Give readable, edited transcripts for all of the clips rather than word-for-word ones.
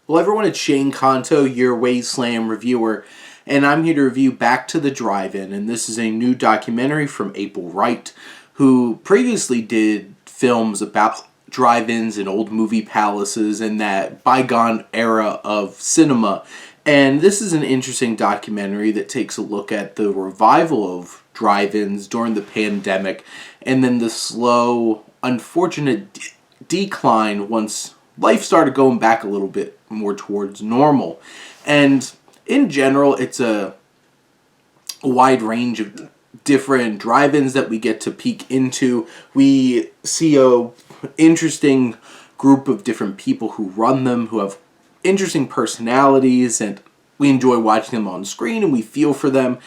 Well, everyone, it's Shane Kanto, your Wasteland reviewer, and I'm here to review Back to the Drive-In, and this is a new documentary from April Wright, who previously did films about drive-ins and old movie palaces and that bygone era of cinema. And this is an interesting documentary that takes a look at the revival of drive-ins during the pandemic and then the slow, unfortunate decline once life started going back a little bit more towards normal. And in general, it's a wide range of different drive-ins that we get to peek into. We see a interesting group of different people who run them, who have interesting personalities, and we enjoy watching them on screen and we feel for them.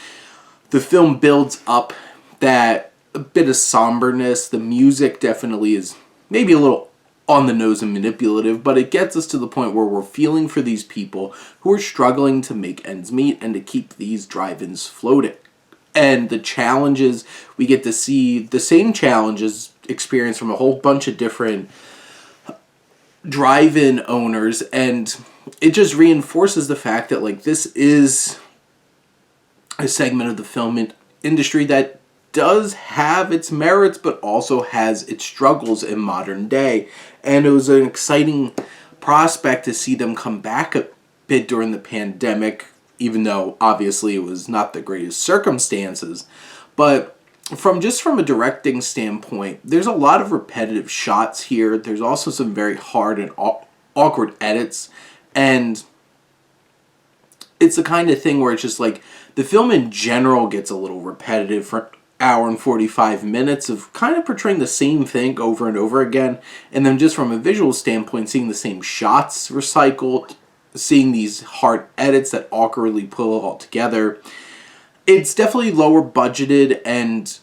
The film builds up that a bit of somberness. The music definitely is maybe a little on the nose and manipulative, but it gets us to the point where we're feeling for these people who are struggling to make ends meet and to keep these drive-ins floating. And the challenges, we get to see the same challenges experienced from a whole bunch of different drive-in owners, and it just reinforces the fact that this is a segment of the film industry that does have its merits but also has its struggles in modern day. And it was an exciting prospect to see them come back a bit during the pandemic, even though obviously it was not the greatest circumstances. But from a directing standpoint, there's a lot of repetitive shots here. There's also some very hard and awkward edits, and it's the kind of thing where it's just the film in general gets a little repetitive for hour and 45 minutes of kind of portraying the same thing over and over again, and then just from a visual standpoint, seeing the same shots recycled, seeing these hard edits that awkwardly pull it all together. It's definitely lower budgeted, and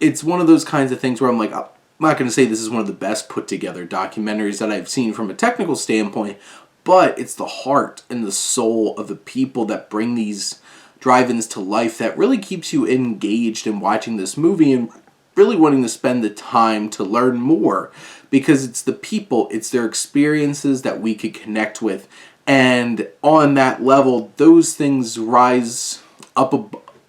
it's one of those kinds of things where I'm not going to say this is one of the best put together documentaries that I've seen from a technical standpoint, but it's the heart and the soul of the people that bring these drive-ins to life that really keeps you engaged in watching this movie and really wanting to spend the time to learn more, because it's the people, it's their experiences that we could connect with, and on that level, those things rise up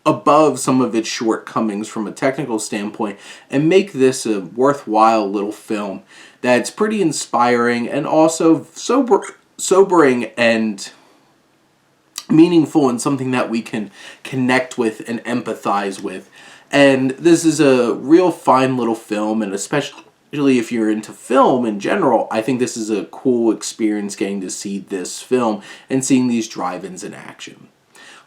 above some of its shortcomings from a technical standpoint and make this a worthwhile little film that's pretty inspiring and also sobering and meaningful, and something that we can connect with and empathize with. And this is a real fine little film, and especially if you're into film in general, I think this is a cool experience getting to see this film and seeing these drive-ins in action.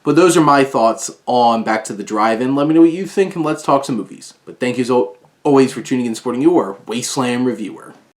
But those are my thoughts on Back to the Drive-In. Let me know what you think, and let's talk some movies. But thank you as always for tuning in and supporting your Wasteland reviewer.